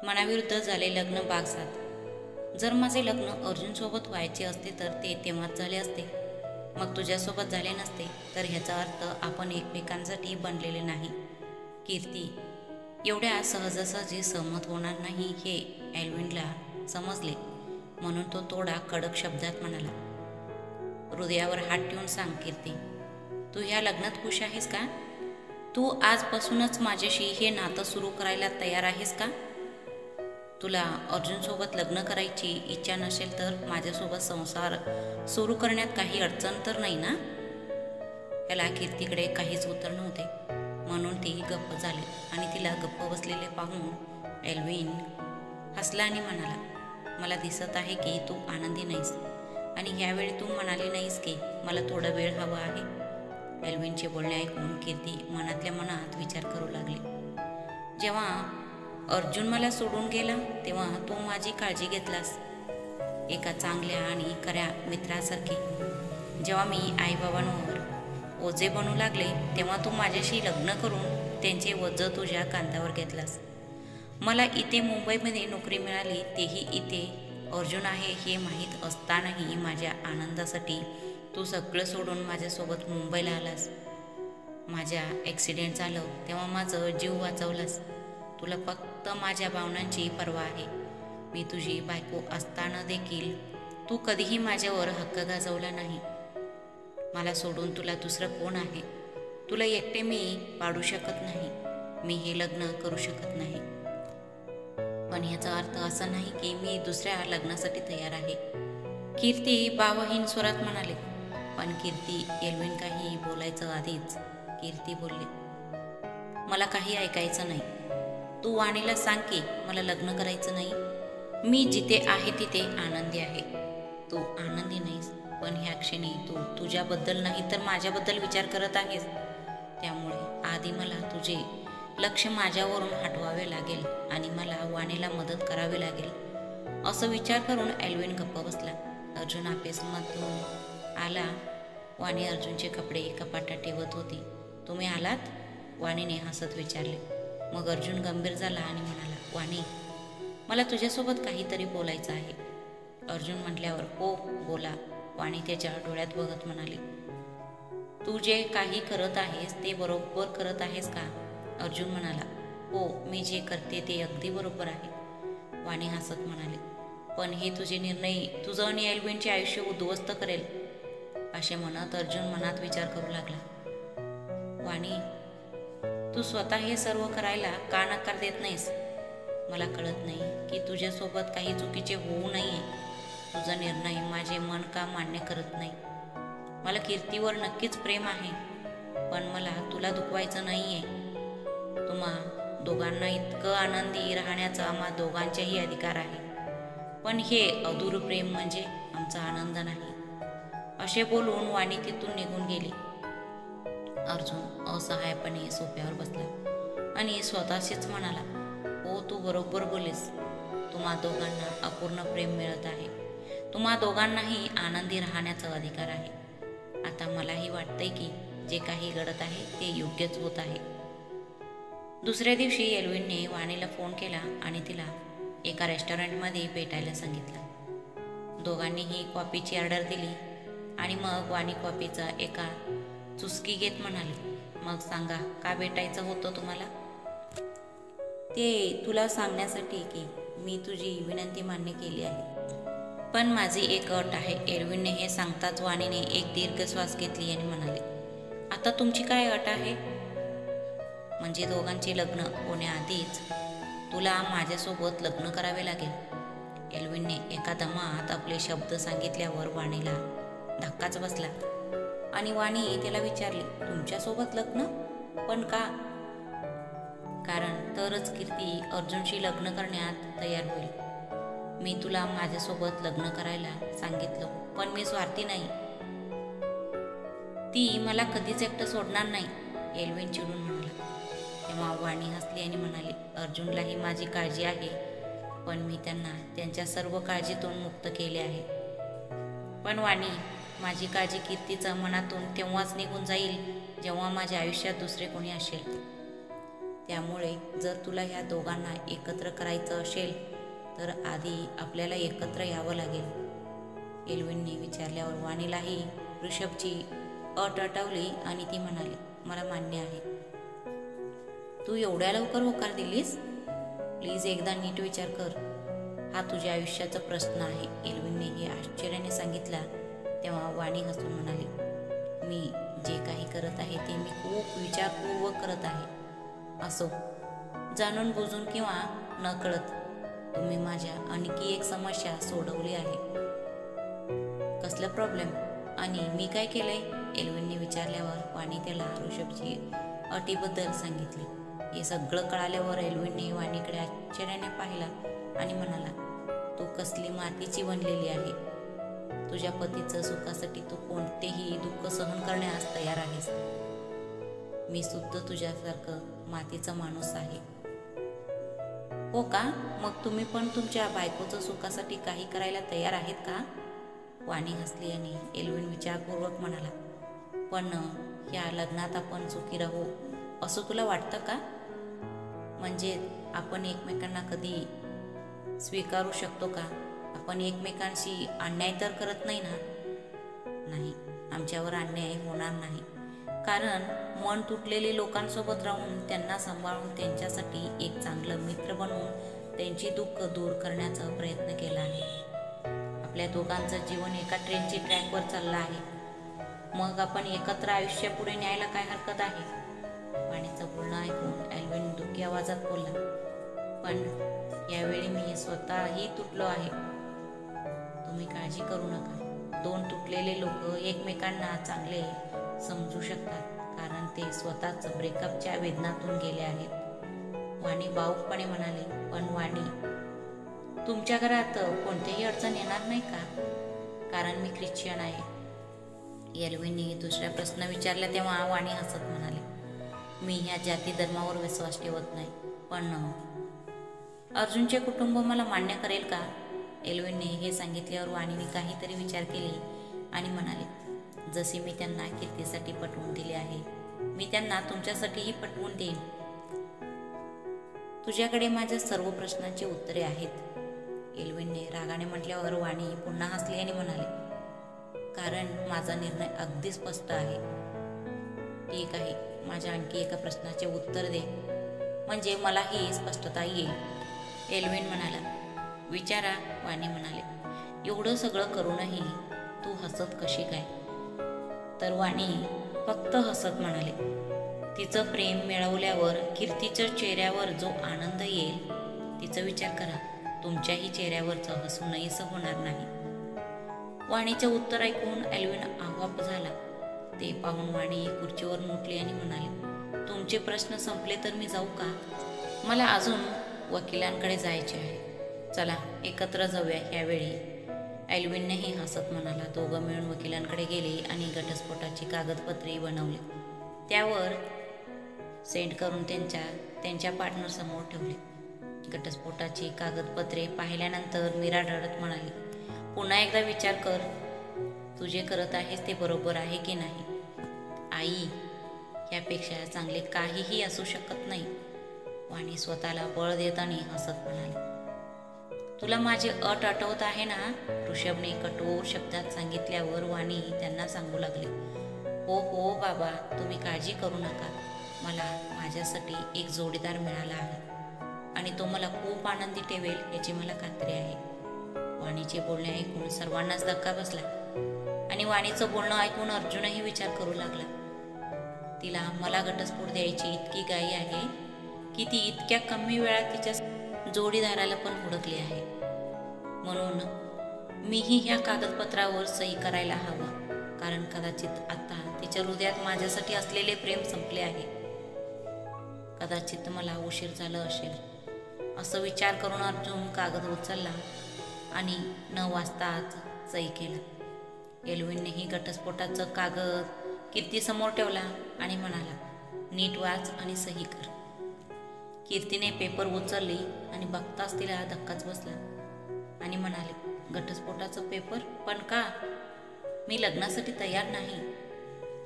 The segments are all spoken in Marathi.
मनाविरुद्ध झाले लग्न भाग 7. जर माझे लग्न अर्जुनसोबत व्हायचे असते तर ते तेव्हाच झाले असते. मग तुझ्यासोबत झाले नसते तर ह्याचा अर्थ आपण एकमेकांसाठी बनलेले नाही. कीर्ती एवढ्या सहजासहजी सहमत होणार नाही हे एल्विनला समजले, म्हणून तो थोडा कडक शब्दात म्हणाला, हृदयावर हात ठेवून सांग कीर्ती, तू ह्या लग्नात खुश आहेस का? तू आजपासूनच माझ्याशी हे नातं सुरू करायला तयार आहेस का? तुला अर्जुनसोबत लग्न करायची इच्छा नसेल तर माझ्यासोबत संसार सुरू करण्यात काही अडचण तर नाही ना? याला कीर्तीकडे काहीच उत्तर नव्हते, म्हणून ती गप्प झाली आणि तिला गप्प बसलेले पाहून एल्विन हसला आणि म्हणाला, मला दिसत आहे की तू आनंदी नाहीस आणि ह्यावेळी तू म्हणाली नाहीस की मला थोडा वेळ हवा आहे. एल्विनचे बोलणे ऐकून कीर्ती मनातल्या मनात विचार करू लागली. जेव्हा अर्जुन मला सोडून गेला तेव्हा तू माझी काळजी घेतलास, एका चांगल्या आणि खऱ्या मित्रासारखी. जेव्हा मी आईबाबांवर ओझे बनू लागले तेव्हा तू माझ्याशी लग्न करून त्यांचे ओझं तुझ्या कांद्यावर घेतलास. मला इथे मुंबईमध्ये नोकरी मिळाली, तेही इथे अर्जुन आहे हे माहीत असतानाही माझ्या आनंदासाठी तू सगळं सोडून माझ्यासोबत मुंबईला आलास. माझ्या ॲक्सिडेंट झालं तेव्हा माझं जीव वाचवलास. तुला फक्त माझ्या भावनांची पर्वा आहे. मी तुझी बायको असताना देखील तू कधीही माझ्यावर हक्क गाजवला नाही. मला सोडून तुला दुसरं कोण आहे? तुला एकटे मी पाडू शकत नाही. मी हे लग्न करू शकत नाही. पण याचा अर्थ असा नाही की मी दुसऱ्या लग्नासाठी तयार आहे, कीर्ती भावहीन स्वरात म्हणाले. पण कीर्ती एल्विन काही बोलायचं आधीच कीर्ती बोलली, मला काही ऐकायचं नाही. तू वाणीला सांग की मला लग्न करायचं नाही. मी जिथे आहे तिथे आनंदी आहे. तू आनंदी नाहीस, पण ह्या क्षणी तू तुझ्याबद्दल नाही तर माझ्याबद्दल विचार करत आहेस. त्यामुळे आधी मला तुझे लक्ष माझ्यावरून हटवावे लागेल आणि मला वाणीला मदत करावी लागेल. असं विचार करून एल्विन गप्प बसला. अर्जुन ऑफिसमधून आला. वाणी अर्जुनचे कपडे कपाटात ठेवत होती. तुम्ही आलात? वाणीने हसत विचारले. मग अर्जुन गंभीर झाला आणि म्हणाला, वाणी, मला तुझ्यासोबत काहीतरी बोलायचं आहे. अर्जुन म्हटल्यावर हो बोला, वाणी त्याच्या डोळ्यात बघत म्हणाली. तू जे काही करत आहेस ते बरोबर करत आहेस का? अर्जुन म्हणाला, हो, मी जे करते ते अगदी बरोबर आहे. वाणी हसत म्हणाली, पण हे तुझे निर्णय तुझं आणि एल्विनचे आयुष्य उद्ध्वस्त करेल. असे म्हणत अर्जुन मनात विचार करू लागला. वाणी, तू स्वतः हे सर्व करायला का नकार देत नाहीस? मला कळत नाही की तुझ्यासोबत काही चुकीचे होऊ नये. तुझा निर्णय माझे मन का मान्य करत नाही. मला कीर्तीवर नक्कीच प्रेम आहे, पण मला तुला दुखवायचं नाही आहे. तुम्हा दोघांना इतकं आनंदी राहण्याचा आम्हा दोघांचाही अधिकार आहे, पण हे अधूर प्रेम म्हणजे आमचा आनंद नाही. असे बोलून वाणी तिथून निघून गेली. अर्जुन असहायपणे सोफ्यावर बसला आणि स्वतःशीच म्हणाला, हो, तू बरोबर बोलीस. तुम्हा दोघांना अपूर्ण प्रेम मिळत आहे. तुम्हा दोघांनाही आनंदी राहण्याचा अधिकार आहे. आता मलाही वाटतंय की जे काही घडत आहे ते योग्यच होत आहे. दुसऱ्या दिवशी एल्विनने वाणीला फोन केला आणि तिला एका रेस्टॉरंटमध्ये भेटायला सांगितलं. दोघांनीही कॉफीची ऑर्डर दिली आणि मग वाणी कॉफीचा एका चुस्की घेत म्हणाली, मग सांगा का भेटायचं होतं तुम्हाला? ते तुला सांगण्यासाठी की मी तुझी विनंती मान्य केली आहे, पण माझी एक अट आहे. एल्विनने हे सांगताच वाणीने एक दीर्घ श्वास घेतली आणि म्हणाले, आता तुमची काय अट आहे? म्हणजे दोघांचे लग्न होण्याआधीच तुला माझ्यासोबत लग्न करावे लागेल. एल्विनने एका दमात आपले शब्द सांगितल्यावर वाणीला धक्काच बसला आणि वाणी त्याला विचारली, तुमच्यासोबत लग्न? पण का? कारण तरच कीर्ती अर्जुनशी लग्न करण्यात तयार होईल. मी तुला माझ्यासोबत लग्न करायला सांगितलं, पण मी स्वार्थी नाही. ती मला कधीच एकटं सोडणार नाही, एल्विन चिडून म्हणाला. तेव्हा वाणी हसली आणि म्हणाली, अर्जुनलाही माझी काळजी आहे, पण मी त्यांना त्यांच्या सर्व काळजीतून मुक्त केले आहे. पण वाणी, माझी काळजी कीर्तीच्या मनातून तेव्हाच निघून जाईल जेव्हा माझ्या आयुष्यात दुसरे कोणी असेल. त्यामुळे जर तुला ह्या दोघांना एकत्र करायचं असेल तर आधी आपल्याला एकत्र यावं लागेल। एल्विनने विचारल्यावर वाणीलाही ऋषभची अट आठवली आणि ती म्हणाली, मला मान्य आहे। तू एवढ्या लवकर होकार दिलीस? प्लीज एकदा नीट विचार कर, हा तुझ्या आयुष्याचा प्रश्न आहे। एल्विनने हे आश्चर्याने सांगितला तेव्हा वाणी हसून म्हणाली, मी जे काही करत आहे ते मी खूप विचारपूर्वक करत आहे। असो, जाणून बुजून किंवा न कळत तुम्ही माझ्या आणखी एक समस्या सोडवली आहे। कसलं प्रॉब्लेम आणि मी काय केलंय? एल्विनने विचारल्यावर वाणी त्याला ऋषभची अटीबद्दल सांगितली। हे सगळं कळाल्यावर एल्विनने वाणीकडे आश्चर्याने पाहिला आणि म्हणाला, तू कसली मातीची बनलेली आहे। तुझ्या पतीचं सुखासाठी तू कोणतेही दुःख सहन करण्यास तयार आहेस। मी सुद्धा तुझ्यासारखं मातीचा माणूस आहे। हो का? मग तुम्ही पण तुमच्या बायकोचं सुखासाठी काही करायला तयार आहेत का? वाणी हसली आणि एल्विन विचारपूर्वक म्हणाला, पण या लग्नात आपण सुखी राहू असं तुला वाटतं का? म्हणजे आपण एकमेकांना कधी स्वीकारू शकतो का? आपण एकमेकांशी अन्याय तर करत नाही ना? नाही, आमच्यावर अन्याय होणार नाही, कारण मन तुटलेले लोकांसोबत राहून त्यांना सांभाळून त्यांच्यासाठी एक चांगलं मित्र बनवून त्यांची दुःख दूर करण्याचा प्रयत्न केला आहे। आपल्या दोघांचं जीवन एका ट्रेनची ट्रॅकवर चाललं आहे, मग आपण एकत्र आयुष्य पुढे न्यायला काय हरकत आहे? वाणीचं बोलणं ऐकून एल्विन दुःखी आवाजात बोलला, पण यावेळी मी स्वतःही तुटलो आहे। तुम्ही काळजी करू नका, दोन तुटलेले लोक एकमेकांना चांगले समजू शकतात, कारण ते स्वतःच ब्रेकअपच्या वेदनातून गेले आहेत। वाणी भावुकपणे म्हणाली, पण वाणी, तुमच्या घरात कोणतीही अडचण येणार नाही का? कारण मी ख्रिश्चन आहे। एल्विनने दुसरा प्रश्न विचारला तेव्हा वाणी हसत म्हणाली, मी ह्या जाती धर्मावर विश्वास ठेवत नाही, पण अर्जुनचे कुटुंब मला मान्य करेल का? एल्विनने हे सांगितल्यावर वाणीने काहीतरी विचार केले आणि म्हणाले, जसे मी त्यांना कीर्तीसाठी पटवून दिले आहे, मी त्यांना तुमच्यासाठीही पटवून देईन। तुझ्याकडे माझ्या सर्व प्रश्नांची उत्तरे आहेत। एल्विनने रागाने म्हटल्यावर वाणी पुन्हा हसली आणि म्हणाले, कारण माझा निर्णय अगदी स्पष्ट आहे। ठीक आहे, माझ्या आणखी एका प्रश्नाचे उत्तर दे, म्हणजे मलाही स्पष्टता येईल। एल्विन म्हणाला, विचारा। वाणी म्हणाले, एवढं सगळं करूनही तू हसत कशी काय? तर वाणी फक्त हसत म्हणाले, तिचं प्रेम मिळवल्यावर कीर्तीच्या चेहऱ्यावर जो आनंद येईल तिचा विचार करा, तुमच्याही चेहऱ्यावरचं हसू नाहीसं होणार नाही। वाणीचं उत्तर ऐकून एल्विन आव्हाप झाला। ते पाहून वाणी खुर्चीवरून उठली आणि म्हणाली, तुमचे प्रश्न संपले तर मी जाऊ का? मला अजून वकिलांकडे जायचे आहे, चला एकत्र जाऊया। ह्यावेळी एल्विननेही हसत म्हणाला। दोघं मिळून वकिलांकडे गेले आणि घटस्फोटाची कागदपत्रे बनवली, त्यावर सेंड करून त्यांच्या पार्टनरसमोर ठेवले। घटस्फोटाची कागदपत्रे पाहिल्यानंतर मीरा रडत म्हणाली, पुन्हा एकदा विचार कर, तुझे करत आहेस ते बरोबर आहे की नाही? आई, यापेक्षा चांगले काहीही असू शकत नाही। वाणी स्वतःला बळ देत आणि हसत म्हणाली, तुला माझी अट आठवत आहे ना? ऋषभने कठोर शब्दात सांगितल्यावर वाणी त्यांना सांगू लागली, हो हो बाबा, तुम्ही काळजी करू नका, मला माझ्यासाठी एक जोडीदार मिळाला आहे आणि तो मला खूप आनंदी ठेवेल याची मला खात्री आहे। वाणीचे बोलणे ऐकून सर्वांनाच धक्का बसला आणि वाणीचं बोलणं ऐकून अर्जुनही विचार करू लागला, तिला मला घटस्फोट द्यायची इतकी घाई आहे की ती इतक्या कमी वेळात तिच्या जोडीदाराला पण हुडकली आहे। म्हणून मीही ह्या कागदपत्रावर सही करायला हवं, कारण कदाचित आता तिच्या हृदयात माझ्यासाठी असलेले प्रेम संपले आहे। कदाचित मला उशीर झाला असेल असं विचार करून अर्जुन कागद उचलला आणि न वाचताच सही केला। एल्विननेही घटस्फोटाचं कागद कीर्तीसमोर ठेवला आणि म्हणाला, नीट वाच आणि सही कर। कीर्तीने पेपर उचलली आणि बघताच तिला धक्काच बसला आणि म्हणाले, घटस्फोटाचं पेपर? पण का? मी लग्नासाठी तयार नाही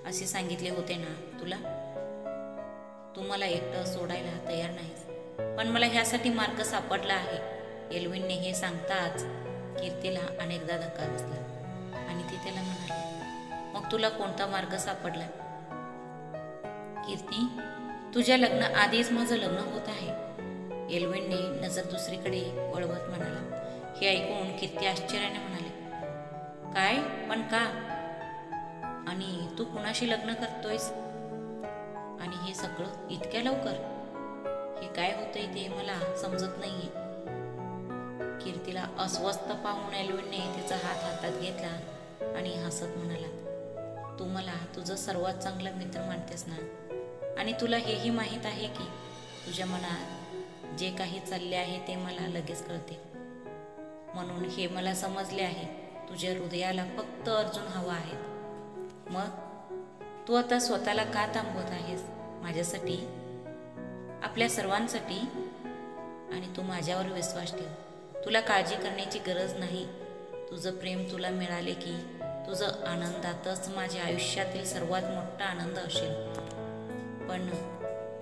असे सांगितले होते ना तुला? तू मला एकटं सोडायला तयार नाहीस, पण मला ह्यासाठी मार्ग सापडला आहे. एल्विनने हे सांगताच कीर्तीला अनेकदा धक्का बसला आणि ती त्याला म्हणाली, मग तुला कोणता मार्ग सापडला? कीर्ती, तुझ्या लग्न आधीच माझं लग्न होत आहे. एल्विनने नजर दुसरीकडे वळवत म्हणाला. हे ऐकून कीर्ती आश्चर्याने म्हणाली, काय? पण का? आणि तू कुणाशी लग्न करतोयस? आणि हे सगळं इतक्या लवकर? हे काय होतंय ते मला समजत नाहीये. कीर्तीला अस्वस्थ पाहून एल्विनने तिचा हात हातात घेतला आणि हसत म्हणाला, तू मला तुझा सर्वात चांगला मित्र मानतेस ना, आणि तुला हेही माहीत आहे की तुझ्या मनात जे काही चालले आहे ते मला लगेच कळते. म्हणून हे मला समजले आहे, तुझ्या हृदयाला फक्त अर्जुन हवा आहे. मग तू आता स्वतःला का थांबवत आहेस? माझ्यासाठी, आपल्या सर्वांसाठी. आणि तू माझ्यावर विश्वास ठेव. तुला काळजी करण्याची गरज नाही. तुझं प्रेम तुला मिळाले की तुझं आनंदातच माझ्या आयुष्यातील सर्वात मोठा आनंद असेल. पण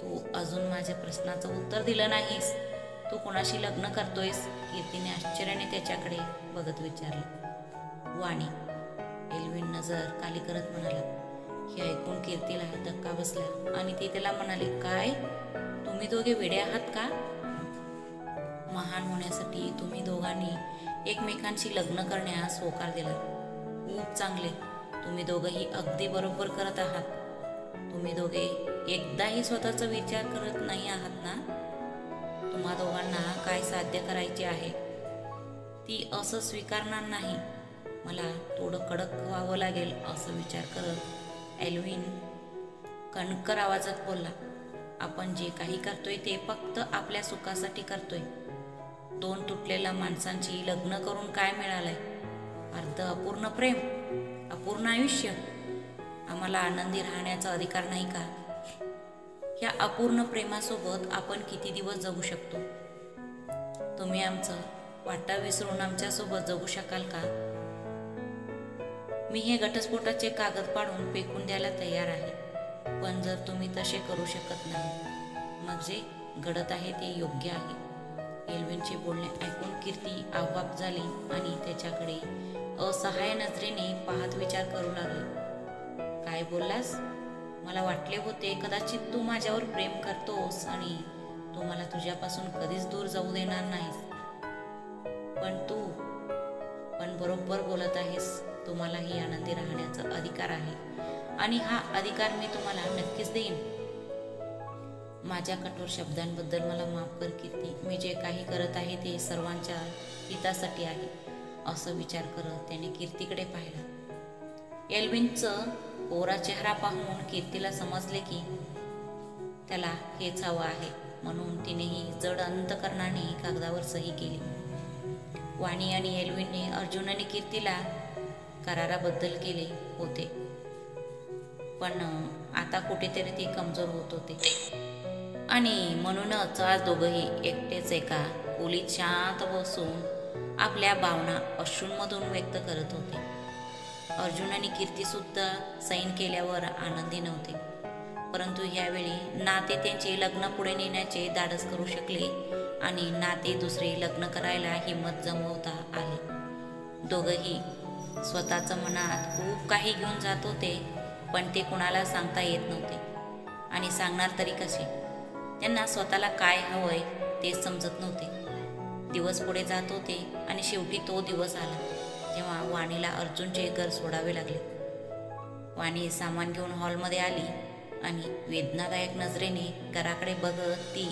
तू अजून माझ्या प्रश्नाचं उत्तर दिलं नाहीस. तू कोणाशी लग्न करतोयस? कीर्तीने आश्चर्याने त्याच्याकडे बघत विचारले. वाणी. एल्विन नजर खाली करत म्हणाला. हे ऐकून कीर्तीला धक्का बसला आणि ती त्याला म्हणाली, काय? तुम्ही दोघे वेडे आहात का? महान होण्यासाठी तुम्ही दोघांनी एकमेकांशी लग्न करण्यास होकार दिला. खूप चांगले. तुम्ही दोघंही अगदी बरोबर करत आहात. तुम्ही दोघे एकदाही स्वतःचा विचार करत नाही आहात ना? तुम्हा दोघांना काय साध्य करायचे आहे ती असं स्वीकारणार नाही. मला थोडं कडक व्हावं लागेल असं विचार करत एल्विन कणकर आवाजात बोलला, आपण जे काही करतोय ते फक्त आपल्या सुखासाठी करतोय. दोन तुटलेल्या माणसांची लग्न करून काय मिळालंय? अर्ध अपूर्ण प्रेम, अपूर्ण आयुष्य. आम्हाला आनंदी राहण्याचा अधिकार नाही का? या अपूर्ण प्रेमासोबत आपण किती दिवस जगू शकतो? तुम्ही आमचं वाटा विसरून आमच्यासोबत जगू शकाल का? मी हे घटस्फोटाचे कागद पाडून फेकून द्यायला तयार आहे, पण जर तुम्ही तसे करू शकत नाही, मग जे घडत आहे ते योग्य आहे. एल्विनचे बोलणे ऐकून कीर्ती आव्हाप झाली आणि त्याच्याकडे असहाय नजरेने पाहत विचार करू लागली. काय बोललास? मला वाटले होते कदाचित तू माझ्यावर प्रेम करतोस आणि तू मला तुझ्यापासून कधीच दूर जाऊ देणार नाहीस. पण बरोबर बोलत आहेस. तुम्हालाही आनंदी राहण्याचा अधिकार आहे आणि हा अधिकार मी तुम्हाला नक्कीच देईन. माझ्या कठोर शब्दांबद्दल मला माफ कर कीर्ती. मी जे काही करत आहे ते सर्वांच्या हितासाठी आहे असं विचार करत त्याने कीर्तीकडे पाहिलं. एल्विनचं कोरा चेहरा पाहून कीर्तीला समजले की त्याला हेच हवं आहे. म्हणून तिनेही जड अंतकरणाने कागदावर सही केली. वाणी आणि एल्विनने अर्जुन आणि कीर्तीला कराराबद्दल केले होते, पण आता कुठेतरी ते कमजोर होत होते आणि म्हणूनच आज दोघंही एकटेच एका खोलीत शांत बसून आपल्या भावना अश्रूंमधून व्यक्त करत होते. अर्जुन आणि कीर्ती सुद्धा सैन केल्यावर आनंदी नव्हते, परंतु यावेळी ना ते त्यांचे लग्न पुढे नेण्याचे धाडस करू शकले आणि ना ते दुसरे लग्न करायला हिंमत जमवता आली. दोघंही स्वतःच्या मनात खूप काही घेऊन जात होते, पण ते कुणाला सांगता येत नव्हते आणि सांगणार तरी कसे? त्यांना स्वतःला काय हवंय तेच समजत नव्हते. दिवस पुढे जात होते आणि शेवटी तो दिवस आला जेव्हा वाणीला अर्जुनचे घर सोडावे लागले. वाणी सामान घेऊन हॉलमध्ये आली आणि वेदनादायक नजरेने घराकडे बघत ती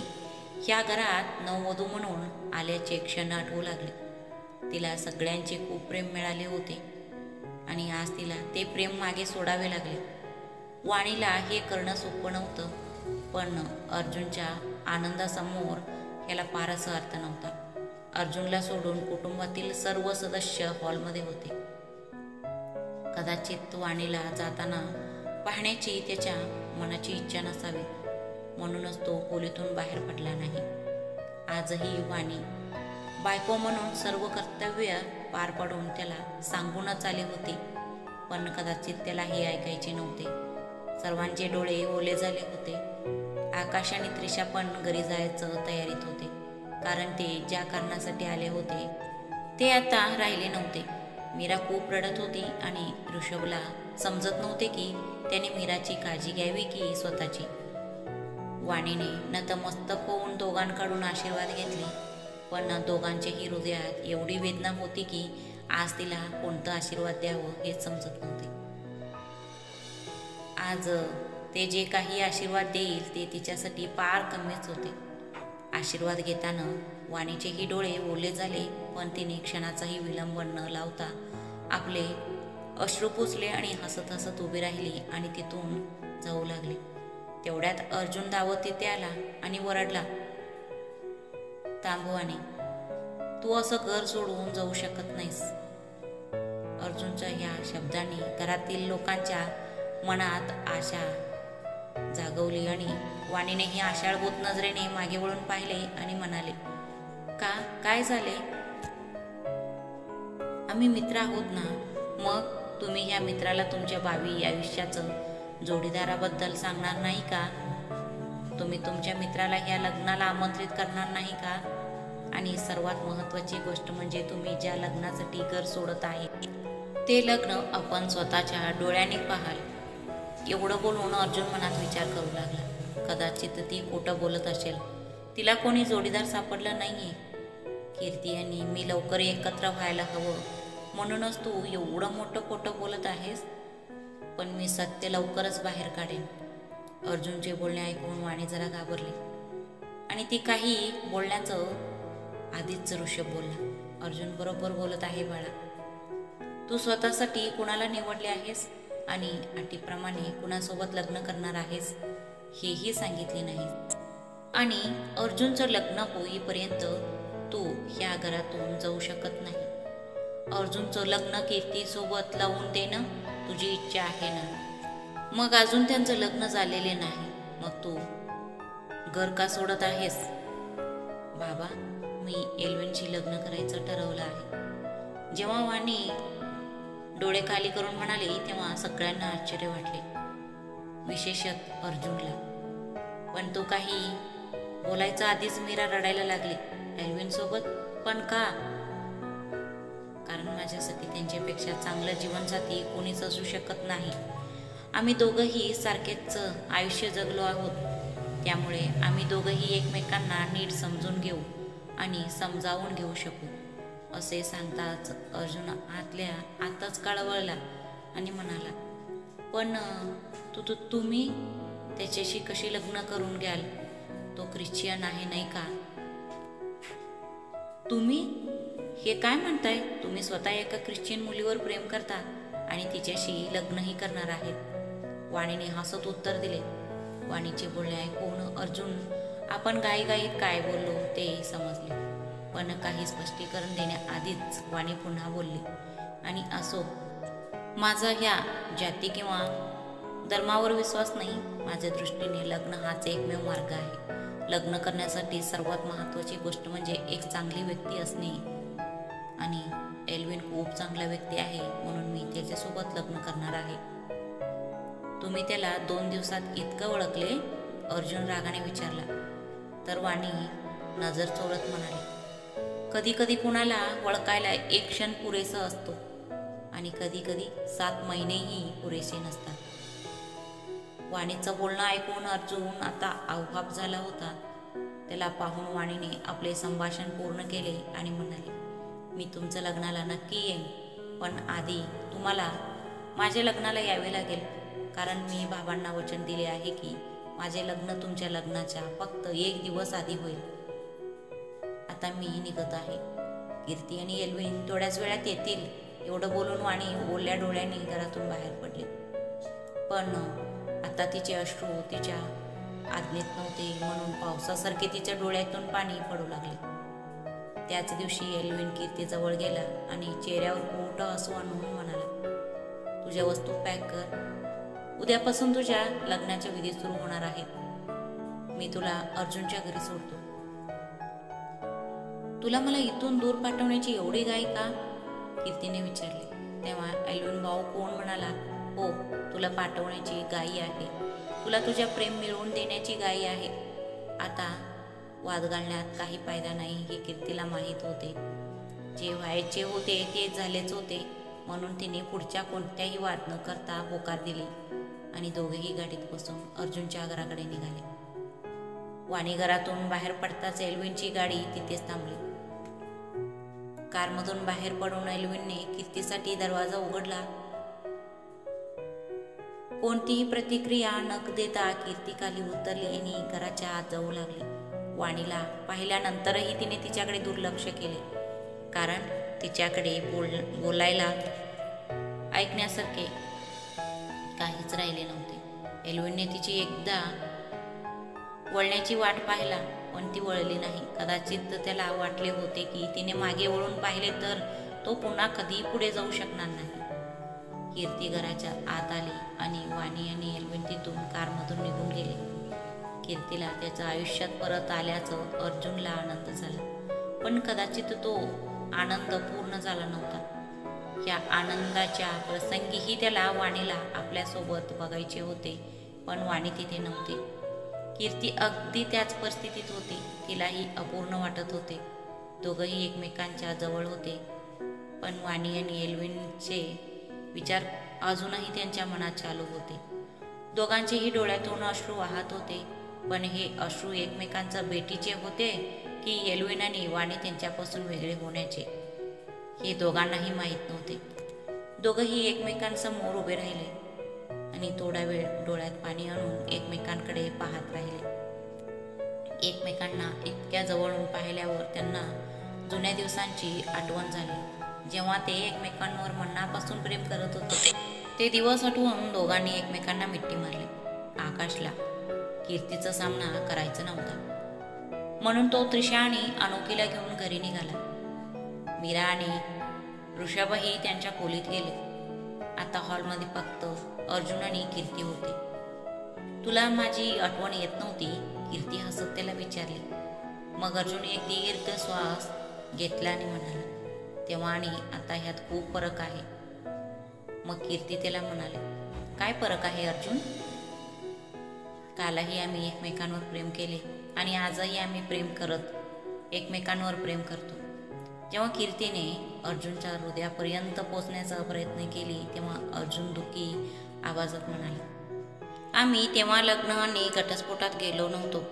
ह्या घरात नववधू म्हणून आल्याचे क्षण आठवू लागले. तिला सगळ्यांचे खूप प्रेम मिळाले होते आणि आज तिला ते प्रेम मागे सोडावे लागले. वाणीला हे करणं सोपं नव्हतं, पण अर्जुनच्या आनंदासमोर याला फारच अर्थ नव्हता. अर्जुनला सोडून कुटुंबातील सर्व सदस्य हॉलमध्ये होते. कदाचित वाणीला जाताना पाहण्याची त्याच्या मनाची इच्छा नसावी, म्हणूनच तो खोलीतून बाहेर पडला नाही. आजही वाणी बायको म्हणून सर्व कर्तव्य पार पाडून त्याला सांगूनच आले होते, पण कदाचित त्याला हे ऐकायचे नव्हते. सर्वांचे डोळे ओले झाले होते. आकाश आणि त्रिशा पण घरी जायचं तयारीत होते, कारण ते ज्या कारणासाठी आले होते ते आता राहिले नव्हते. मीरा खूप रडत होती आणि ऋषभला समजत नव्हते की त्याने मीराची काळजी घ्यावी की स्वतःची. वाणीने नतमस्तक होऊन दोघांकडून आशीर्वाद घेतले, पण दोघांच्याही हृदयात एवढी वेदना होती की आज तिला कोणतं आशीर्वाद द्यावं हेच समजत नव्हते. आज ते जे काही आशीर्वाद देईल ते तिच्यासाठी फार कमीच होते. आशीर्वाद घेताना वाणीचेही डोळे ओले झाले, पण तिने क्षणाचाही विलंब न लावता आपले अश्रू पुसले आणि हसत हसत उभी राहिली आणि तिथून जाऊ लागली. तेवढ्यात अर्जुन धावत तिथे आला आणि वरडला, थांब वाणी, तू असं घर सोडून जाऊ शकत नाहीस. अर्जुनच्या ह्या शब्दांनी घरातील लोकांच्या मनात आशा जागवली आणि वाणीनेही आशाळभूत नजरेने मागे वळून पाहिले आणि म्हणाले, काय झाले? आम्ही मित्र आहोत ना, मग तुम्ही ह्या मित्राला तुमच्या भावी आयुष्याचं जोडीदाराबद्दल सांगणार नाही का? तुम्ही तुमच्या मित्राला ह्या लग्नाला आमंत्रित करणार नाही का? आणि सर्वात महत्त्वाची गोष्ट म्हणजे तुम्ही ज्या लग्नासाठी घर सोडत आहे ते लग्न आपण स्वतःच्या डोळ्यांनी पाहाल. एवढं बोलून अर्जुन मनात विचार करू लागला, कदाचित ती खोटं बोलत असेल. तिला कोणी जोडीदार सापडलं नाहीये. कीर्ती आणि मी लवकर एकत्र व्हायला हवं म्हणूनच तू एवढं मोठं खोटं बोलत आहेस, पण मी सत्य लवकरच बाहेर काढेन. अर्जुनचे बोलणे ऐकून वाणी जरा घाबरली आणि ती काही बोलण्याचं आधीच ऋषभ बोलला, अर्जुन बरोबर बोलत आहे बाळा. तू स्वतःसाठी कुणाला निवडले आहेस आणि अटीप्रमाणे कुणासोबत लग्न करणार आहेस हेही सांगितले नाही. आणि अर्जुनचं लग्न होईपर्यंत तू ह्या घरातून जाऊ शकत नाही. अर्जुनचं लग्न कीर्तीसोबत लावून देणं तुझी इच्छा आहे ना? मग अजून त्यांचं लग्न झालेले नाही, मग तू घर का सोडत आहेस? बाबा, मी एल्विनशी लग्न करायचं ठरवलं आहे. जेव्हा वाणी डोळे खाली करून म्हणाली तेव्हा सगळ्यांना आश्चर्य वाटले, विशेषतः अर्जुनला. पण तो काही बोलायचा आधीच मीरा रडायला लागली. एल्विन सोबत? पण का? कारण माझ्यासाठी त्यांच्यापेक्षा चांगलं जीवनसाथी कोणीच असू शकत नाही. आम्ही दोघंही सारखेच आयुष्य जगलो आहोत, त्यामुळे आम्ही दोघंही एकमेकांना नीट समजून घेऊ आणि समजावून घेऊ शकू. असे सांगताच अर्जुन आताच कळवळला आणि म्हणाला, पण तुम्ही त्याच्याशी कशी लग्न करून घ्याल? तो ख्रिश्चन आहे नाही का? तुम्ही हे काय म्हणताय? तुम्ही स्वतः एका ख्रिश्चन मुलीवर प्रेम करता आणि तिच्याशी लग्नही करणार आहेत. वाणीने हसत उत्तर दिले. वाणीचे बोलणे ऐकून अर्जुन आपण घाईघाईत काय बोललो ते समजले, पण काही स्पष्टीकरण देण्याआधीच वाणी पुन्हा बोलली, आणि असो, माझा ह्या जाती किंवा धर्मावर विश्वास नाही. माझ्या दृष्टीने लग्न हाच एकमेव मार्ग आहे. लग्न करण्यासाठी सर्वात महत्त्वाची गोष्ट म्हणजे एक चांगली व्यक्ती असणे, आणि एल्विन खूप चांगला व्यक्ती आहे म्हणून मी त्याच्यासोबत लग्न करणार आहे. तुम्ही त्याला 2 दिवसात इतकं ओळखले? अर्जुन रागाने विचारला. तर वाणी नजर चोळत म्हणाली, कधी कधी कुणाला ओळखायला 1 क्षण पुरेसा असतो आणि कधी कधी 7 महिनेही पुरेसे नसतात. वाणीचं बोलणं ऐकून अर्जुन आता आव्हाप झाला होता. त्याला पाहून वाणीने आपले संभाषण पूर्ण केले आणि म्हणाले, मी तुमच्या लग्नाला नक्की येईन, पण आधी तुम्हाला माझ्या लग्नाला यावे लागेल, कारण मी बाबांना वचन दिले आहे की माझे लग्न तुमच्या लग्नाच्या फक्त 1 दिवस आधी होईल. आता मी निघत आहे. कीर्ती आणि एल्विन थोड्याच वेळात येतील. एवढं बोलून वाणी ओल्या डोळ्यांनी घरातून बाहेर पडली. पण आता तिचे अश्रू तिच्या आज्ञेत नव्हते, म्हणून पावसासारखे तिच्या डोळ्यातून पाणी पडू लागले. त्याच दिवशी एल्विन कीर्तीजवळ गेला आणि चेहऱ्यावर मोठं हसू आणून म्हणाला, तुझ्या वस्तू पॅक कर. उद्यापासून तुझ्या लग्नाच्या विधी सुरू होणार आहेत. मी तुला अर्जुनच्या घरी सोडतो. तुला मला इथून दूर पाठवण्याची एवढी घाई का? कीर्तीने विचारले. तेव्हा एल्विन भाऊ कोण म्हणाला, हो, तुला पाठवण्याची घाई आहे, तुला तुझ्या प्रेम मिळवून देण्याची घाई आहे. आता वाद घालण्यात काही फायदा नाही हे कीर्तीला माहीत होते. जे व्हायचे होते ते झालेच होते. म्हणून तिने पुढच्या कोणत्याही वाद न करता होकार दिली आणि दोघेही गाडीत बसून अर्जुनच्या घराकडे निघाले. वाणी घरातून बाहेर पडताच एल्विनची गाडी तिथेच थांबली. कारमधून बाहेर पडून एल्विनने कीर्तीसाठी दरवाजा उघडला. कोणतीही प्रतिक्रिया न देता कीर्ती खाली उतरली आणि घराच्या आत जाऊ लागली. वाणीला पाहिल्यानंतरही तिने तिच्याकडे दुर्लक्ष केले, कारण तिच्याकडे बोलायला ऐकण्यासारखे काहीच राहिले नव्हते. एल्विनने तिची एकदा वळण्याची वाट पाहिला, पण ती वळली नाही. कदाचित त्याला वाटले होते की तिने मागे वळून पाहिले तर तो पुन्हा कधीही पुढे जाऊ शकणार नाही. कीर्ती घराच्या आत आली आणि वाणी आणि एल्विन तिथून कारमधून निघून गेले. कीर्तीला त्याच्या आयुष्यात परत आल्याचं अर्जुनला आनंद झाला, पण कदाचित तो आनंद पूर्ण झाला नव्हता. या आनंदाच्या प्रसंगीही त्याला वाणीला आपल्यासोबत बघायचे होते, पण वाणी तिथे नव्हती. कीर्ती अगदी त्याच परिस्थितीत होती. तिलाही अपूर्ण वाटत होते. दोघंही एकमेकांच्या जवळ होते, पण वाणी आणि एल्विनचे विचार अजूनही त्यांच्या मनात चालू होते. दोघांचेही डोळ्यातून अश्रू वाहत होते, पण हे अश्रू एकमेकांच्या भेटीचे होते की एल्विन आणि वाणी त्यांच्यापासून वेगळे होण्याचे, हे दोघांनाही माहीत नव्हते. दोघंही एकमेकांसमोर उभे राहिले आणि थोडा वेळ डोळ्यात पाणी आणून एकमेकांकडे पाहत राहिले. एकमेकांना इतक्या जवळून पाहिल्यावर त्यांना जुन्या दिवसांची आठवण झाली, जेव्हा ते एकमेकांवर मनापासून प्रेम करत होते. ते दिवस आठवून दोघांनी एकमेकांना मिठी मारली. आकाशला कीर्तीचा सामना करायचा नव्हता, म्हणून तो त्रिशा आणि अनोखीला घेऊन घरी निघाला. मीरा आणि ऋषभही त्यांच्या खोलीत गेले. आता हॉलमध्ये फक्त अर्जुन आणि कीर्ती होते. तुला माझी आठवण येत नव्हती? कीर्ती हसत त्याला विचारली. मग अर्जुन एक दीर्घ श्वास घेतला आणि म्हणाला, तेव्हा आणि आता ह्यात खूप फरक आहे. मग कीर्ती त्याला म्हणाले, काय फरक आहे अर्जुन? कालही आम्ही एकमेकांवर प्रेम केले आणि आजही आम्ही एकमेकांवर प्रेम करतो. जेव्हा कीर्तीने अर्जुनच्या हृदयापर्यंत पोचण्याचा प्रयत्न केली, तेव्हा अर्जुन दुःखी आवाजात म्हणाला, आम्ही तेव्हा लग्न आणि घटस्फोटात गेलो नव्हतो.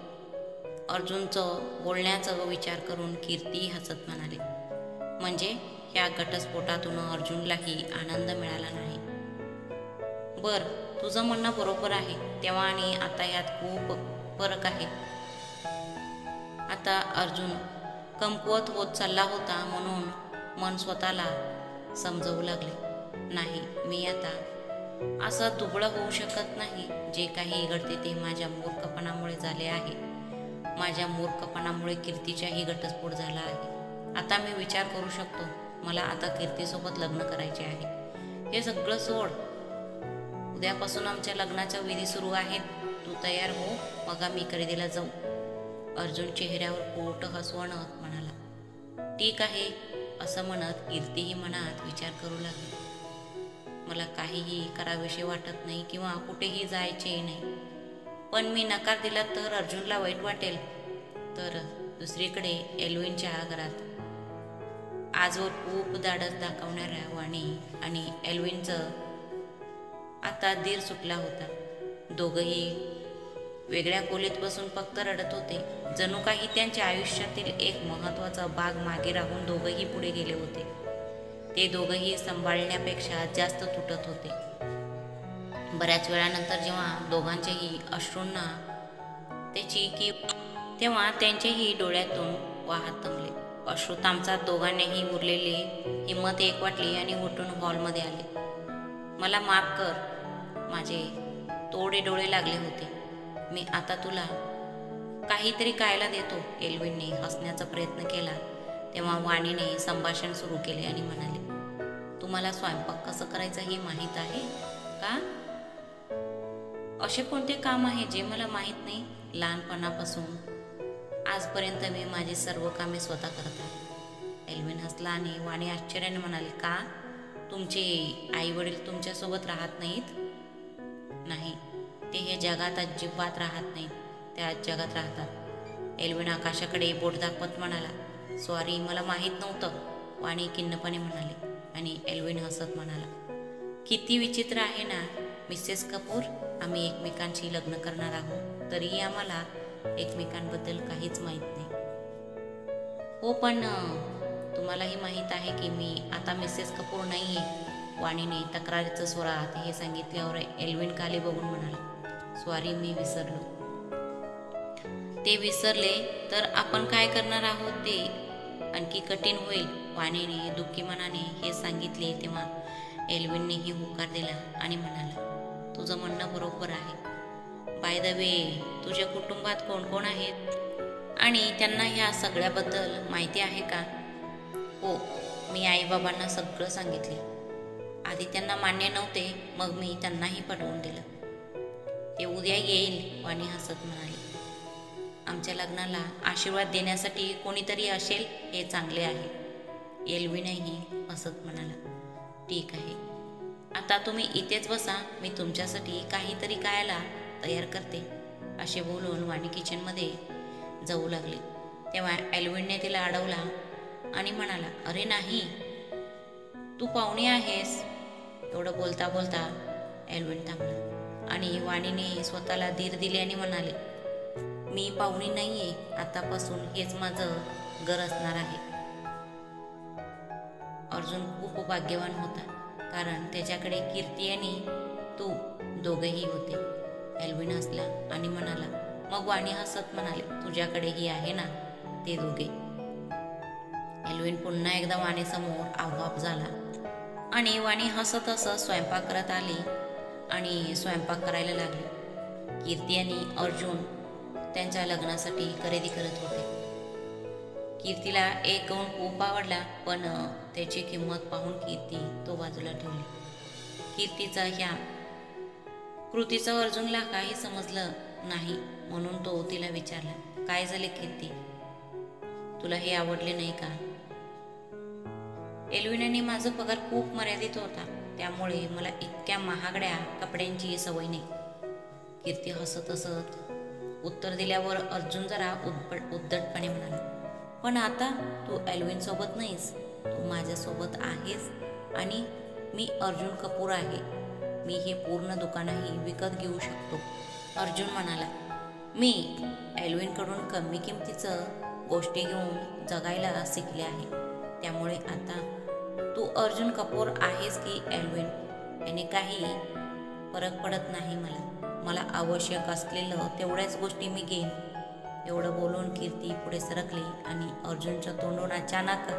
अर्जुनचं बोलण्याचा विचार करून कीर्ती हसत म्हणाली, म्हणजे या घटस्फोटातून अर्जुनलाही आनंद मिळाला नाही. बर, तुझं म्हणणं बरोबर आहे. तेव्हा आणि आता यात खूप फरक आहे. आता अर्जुन कमकुवत होत चालला होता, म्हणून मन स्वतःला समजवू लागले, नाही, मी आता असं दुबळं होऊ शकत नाही. जे काही घडते ते माझ्या मूर्खपणामुळे झाले आहे. माझ्या मूर्खपणामुळे कीर्तीचाही घटस्फोट झाला आहे. आता मी विचार करू शकतो. मला आता कीर्तीसोबत लग्न करायचे आहे. हे सगळं सोड. उद्यापासून आमच्या लग्नाच्या विधी सुरू आहेत. तू तयार हो, मग आम्ही खरेदीला जाऊ. अर्जुन चेहऱ्यावर पोट हसवणत म्हणाला, ठीक आहे. असं म्हणत कीर्तीही मनात विचार करू लागली, मला काहीही करावेसे वाटत नाही किंवा कुठेही जायचेही नाही. पण मी नकार दिला तर अर्जुनला वाईट वाटेल. तर दुसरीकडे एल्विनच्या घरात आजवर खूप धाडस दाखवणाऱ्या वाणी आणि एल्विनचं आता धीर सुटला होता. दोघंही वेगळ्या खोलीत बसून फक्त रडत होते. जणू काही त्यांच्या आयुष्यातील एक महत्त्वाचा भाग मागे राहून दोघंही पुढे गेले होते. ते दोघंही सांभाळण्यापेक्षा जास्त तुटत होते. बऱ्याच वेळानंतर जेव्हा दोघांचेही अश्रूंना तेव्हा त्यांचेही डोळ्यातून वाहत थांबले. अश्रू थांबतात दोघांनीही उरलेली हिंमत एकवटली आणि उठून हॉलमध्ये आले. मला माफ कर, माझे तोडे डोळे लागले होते. मी आता तुला काहीतरी खायला देतो. एल्विनने हसण्याचा प्रयत्न केला, तेव्हा वाणीने संभाषण सुरू केले आणि म्हणाले, तुम्हाला स्वयंपाक कसं करायचं हे माहीत आहे का? असे कोणते काम आहे जे मला माहीत नाही? लहानपणापासून आजपर्यंत मी माझी सर्व कामे स्वतः करत आहे. एल्विन हसला आणि वाणी आश्चर्याने म्हणाले, का? तुमचे आई वडील तुमच्यासोबत राहत नाहीत? नाही, ते हे जगात अजिबात राहत नाही, त्या जगात राहतात. एल्विन आकाशाकडे बोट दाखवत म्हणाला, सॉरी, मला माहीत नव्हतं, वाणी खिन्नपणे म्हणाली. आणि एल्विन हसत म्हणाला, किती विचित्र आहे ना मिसेस कपूर, आम्ही एकमेकांशी लग्न करणार आहोत, तरीही आम्हाला एकमेकांबद्दल काहीच माहीत नाही. हो, पण तुम्हालाही माहीत आहे की मी आता मिसेस कपूर नाही आहे. वाणीने तक्रारीचं स्वरात हे सांगितल्यावर एल्विन खाली बघून म्हणाला, सॉरी, मी विसरलो. ते विसरले तर आपण काय करणार आहोत ते आणखी कठीण होईल. वाणीने दुःखी मनाने हे सांगितले तेव्हा एल्विननेही होकार दिला आणि म्हणाला, तुझं म्हणणं बरोबर आहे. बाय द वे, तुझ्या कुटुंबात कोण कोण आहेत आणि त्यांना ह्या सगळ्याबद्दल माहिती आहे का? हो, मी आईबाबांना सगळं सांगितले. आधी त्यांना मान्य नव्हते, मग मी त्यांनाही पटवून दिलं. ते उद्या येईल, वाणी हसत म्हणाली. आमच्या लग्नाला आशीर्वाद देण्यासाठी कोणीतरी असेल हे चांगले आहे. एल्विनही हसत म्हणाला, ठीक आहे, आता तुम्ही इथेच बसा, मी तुमच्यासाठी काहीतरी खायला तयार करते. असे बोलून वाणी किचनमध्ये जाऊ लागली. तेव्हा एल्विनने तिला अडवला आणि म्हणाला, अरे नाही, तू पाहुणी आहेस. एवढं बोलता बोलता एल्विन थांबला आणि वाणीने स्वतःला धीर दिले आणि म्हणाले, मी पाहुणी नाहीये, आतापासून हेच माझं घर असणार आहे. अर्जुन खूप भाग्यवान होता, कारण त्याच्याकडे कीर्ती आणि तू दोघेही होते. एल्विन हसला आणि म्हणाला. मग वाणी हसत म्हणाले, तुझ्याकडेही आहे ना ते दोघे. एल्विन पुन्हा एकदा वाणीसमोर आव्हाप झाला आणि वाणी हसत हसत स्वयंपाक करत आली आणि स्वयंपाक करायला लागली. कीर्ती आणि अर्जुन त्यांच्या लग्नासाठी खरेदी करत होते. कीर्तीला एक गाऊन खूप आवडला, पण त्याची किंमत पाहून कीर्ती तो बाजूला ठेवली. कीर्तीचा ह्या कृतीचं अर्जुनला काही समजलं नाही, म्हणून तो तिला विचारला, काय झाले कीर्ती, तुला हे आवडले नाही का? एल्विनने माझा पगार खूप मर्यादित होता, त्यामुळे मला इतक्या महागड्या कपड्यांची सवय नाही. कीर्ती हसत हसत उत्तर दिल्यावर अर्जुन जरा उद्धटपणे म्हणाला, पण आता तू एल्विन सोबत नाहीस, तू माझ्यासोबत आहेस आणि मी अर्जुन कपूर आहे. मी हे पूर्ण दुकानही विकत घेऊ शकतो. अर्जुन म्हणाला, मी एल्विनकडून कमी किमतीचं गोष्टी घेऊन जगायला शिकले आहे, त्यामुळे आता तू अर्जुन कपूर आहेस की एल्विन याने काही फरक पडत नाही. मला आवश्यक असलेलं तेवढ्याच गोष्टी मी घेईन. एवढं बोलून कीर्ती पुढे सरकली आणि अर्जुनच्या तोंडून अचानक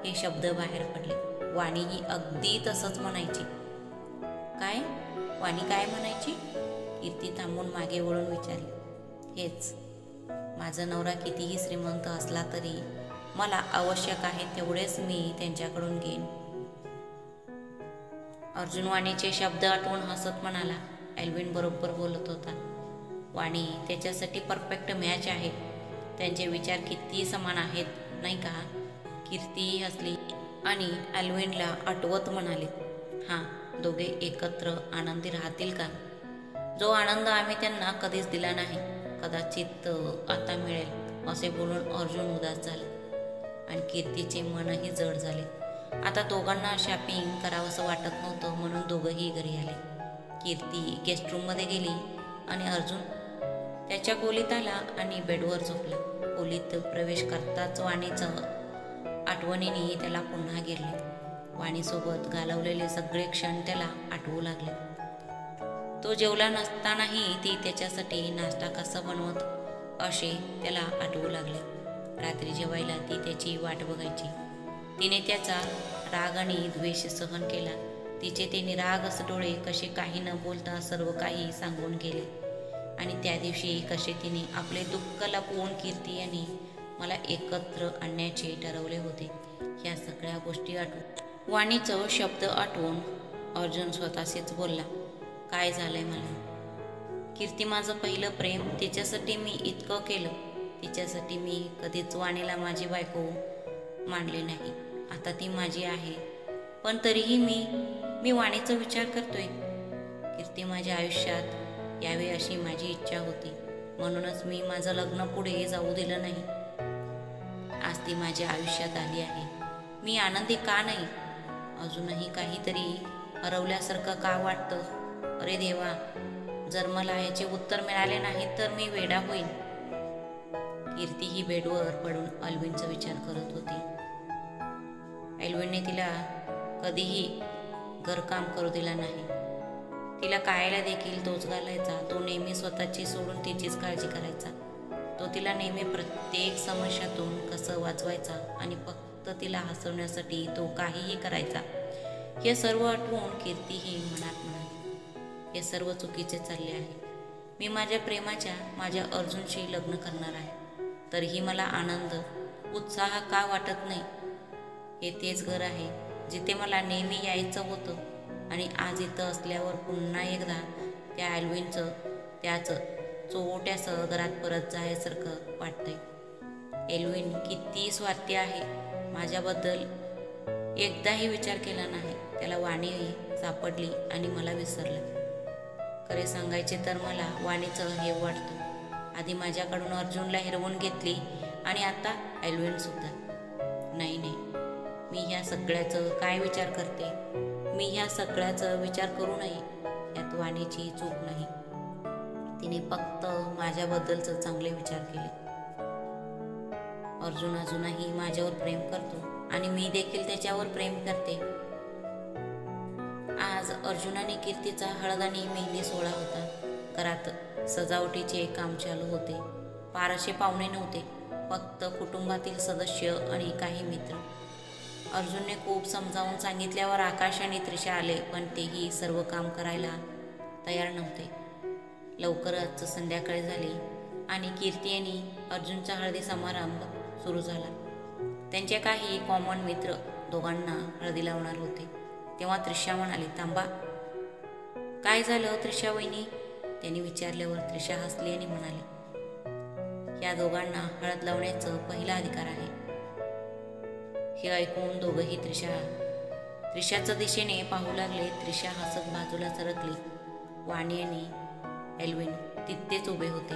हे शब्द बाहेर पडले, वाणी ही अगदी तसंच म्हणायची. काय? वाणी काय म्हणायची? कीर्ती थांबून मागे वळून विचारली. हेच, माझा नवरा कितीही श्रीमंत असला तरी मला आवश्यक आहे तेवढेच मी त्यांच्याकडून घेईन. अर्जुन वाणीचे शब्द आठवून हसत म्हणाला, एल्विन बरोबर बोलत होता. वाणी त्याच्यासाठी परफेक्ट मॅच आहे. त्यांचे विचार किती समान आहेत नाही का? कीर्ती हसली आणि एल्विनला आठवत म्हणाली, हां, दोघे एकत्र आनंदी राहतील का? जो आनंद आम्ही त्यांना कधीच दिला नाही, कदाचित आता मिळेल. असे बोलून अर्जुन उदास झाला आणि कीर्तीचे मनही जड झाले. आता दोघांना शॉपिंग करावंसं वाटत नव्हतं, म्हणून दोघंही घरी आले. कीर्ती गेस्टरूममध्ये गेली आणि अर्जुन त्याच्या खोलीत आला आणि बेडवर झोपला. खोलीत प्रवेश करताच वाणीचं आठवणीने त्याला पुन्हा गेले. वाणीसोबत घालवलेले सगळे क्षण त्याला आठवू लागले. तो जेवला नसतानाही ती त्याच्यासाठी नाश्ता कसा बनवत असे त्याला आठवू लागले. रात्री जेवायला ती त्याची वाट बघायची. तिने त्याचा राग आणि द्वेष सहन केला. तिचे ते निरागस डोळे कसे काही न बोलता सर्व काही सांगून गेले आणि त्या दिवशी कसे तिने आपले दुःख लपवून कीर्ती यांनी मला एकत्र आणण्याचे ठरवले होते. ह्या सगळ्या गोष्टी आठवून वाणीचं शब्द आठवून अर्जुन स्वतःशीच बोलला, काय झालंय मला? कीर्ती माझं पहिलं प्रेम, तिच्यासाठी मी इतकं केलं. तिच्यासाठी मी कधीच वाणीला माझी बायको मानले नाही. आता ती माझी आहे, पण तरीही मी वाणीचा विचार करतोय. कीर्ती माझ्या आयुष्यात यावे अशी माझी इच्छा होती. म्हणूनच मी माझं लग्न पुढे जाऊ दिलं नाही. आज ती माझ्या आयुष्यात आली आहे. मी आनंदी का नाही? अजूनही काहीतरी हरवल्यासारखं का वाटतं? अरे देवा, जर मला याचे उत्तर मिळाले नाही तर मी वेडा होईन. कीर्ती ही बेडवर पडून अल्विनचा विचार करत होती. अल्विनने तिला कधीही घरकाम करू दिला नाही. तिला खायला देखील तोच घालायचा. तो नेहमी स्वतःची सोडून तिचीच काळजी करायचा. तो तिला नेहमी प्रत्येक समस्यातून कसं वाचवायचा आणि फक्त तिला हसवण्यासाठी तो काहीही करायचा. हे सर्व आठवून कीर्ती ही मनात म्हणाली, हे सर्व चुकीचे चालले आहे. मी माझ्या प्रेमाच्या माझ्या अर्जुनशी लग्न करणार आहे, तरीही मला आनंद उत्साह का वाटत नाही? हे तेच घर आहे जिथे मला नेहमी यायचं होतं आणि आज इथं असल्यावर पुन्हा एकदा त्या अल्विनचं त्याचं चोट्यासह घरात परत जायसारखं वाटतंय. एल्विन किती स्वार्थी आहे. माझ्याबद्दल एकदाही विचार केला नाही. त्याला वाणी सापडली आणि मला विसरलं. खरे सांगायचे तर मला वाणीचं हे वाटतं. आधी माझ्याकडून अर्जुनला हिरवून घेतली आणि आता एल्विन सुद्धा. नाही, मी ह्या सगळ्याचं काय विचार करते? मी ह्या सगळ्याचा विचार करू नये यात वाणीची चूक नाही. तिने फक्त माझ्याबद्दलच चांगले विचार केले. अर्जुन अजूनही माझ्यावर प्रेम करतो आणि मी देखील त्याच्यावर प्रेम करते. आज अर्जुनाने कीर्तीचा हळद आणि मेहंदी सोहळा होता. घरात सजावटीचे काम चालू होते. फारसे पाहुणे नव्हते, फक्त कुटुंबातील सदस्य आणि काही मित्र. अर्जुनने खूप समजावून सांगितल्यावर आकाश आणि त्रिशा आले, पण तेही सर्व काम करायला तयार नव्हते. लवकरच संध्याकाळी झाली आणि कीर्ती आणि अर्जुनचा हळदी समारंभ सुरू झाला. त्यांचे काही कॉमन मित्र दोघांना हळदी लावणार होते. तेव्हा त्रिशा म्हणाली, थांबा. काय झालं त्रिशा वहिनी? त्यांनी विचारल्यावर त्रिशा हसली आणि म्हणाली, या दोघांना हळद लावण्याचा पहिला अधिकार आहे. हे ऐकून दोघंही त्रिशाच्या दिशेने पाहू लागले. त्रिशा हसत बाजूला सरकली. वाणी आणि एल्विन तिथेच उभे होते.